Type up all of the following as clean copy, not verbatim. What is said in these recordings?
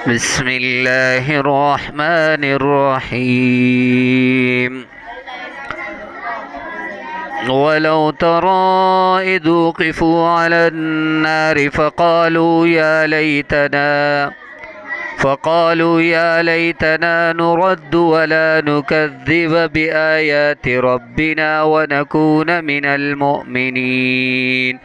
بسم الله الرحمن الرحيم. ولو ترى إذ وقفوا على النار فقالوا يا ليتنا نرد ولا نكذب بآيات ربنا ونكون من المؤمنين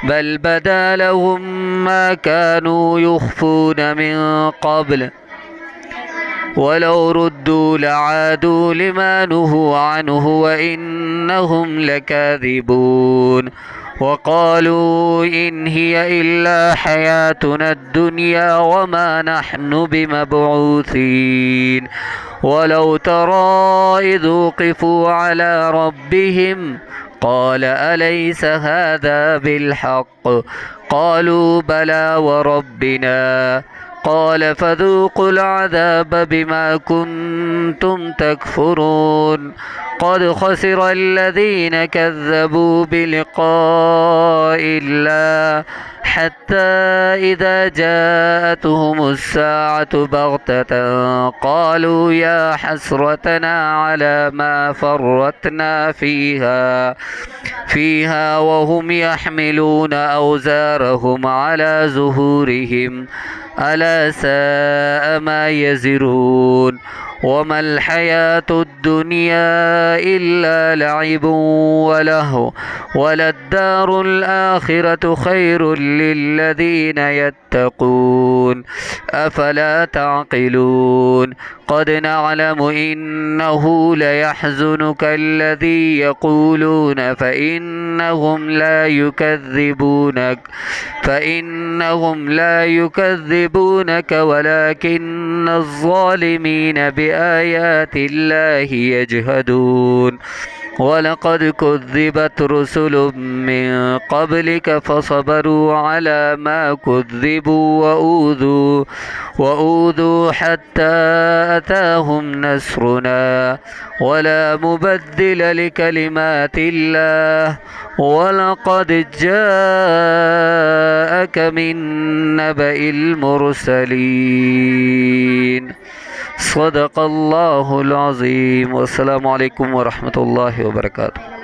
بل بدا لهم ما كانوا يخفون من قبل ولو ردوا لعادوا لما نهوا عنه وإنهم لكاذبون وقالوا إن هي إلا حياتنا الدنيا وما نحن بمبعوثين ولو ترى إذ وقفوا على ربهم قال أليس هذا بالحق قالوا بلى وربنا قال فذوقوا العذاب بما كنتم تكفرون قد خسر الذين كذبوا بلقاء الله حتى إذا جاءتهم الساعة بغتة قالوا يا حسرتنا على ما فرطنا فيها وهم يحملون أوزارهم على ظهورهم ألا ساء ما يزرون وما الحياة الدنيا إلا لعب ولهو وللدار الآخرة خير للذين يتقون أفلا تعقلون قد نعلم إنه ليحزنك الذي يقولون فإنهم لا يكذبونك ولكن الظالمين بآيات الله يجهدون ولقد كذبت رسل من قبلك فصبروا على ما كذبوا وأوذوا حتى أتاهم نصرنا ولا مبدل لكلمات الله ولقد جاءك من نبأ المرسلين. صدق الله العظيم. والسلام عليكم ورحمة الله وبركاته.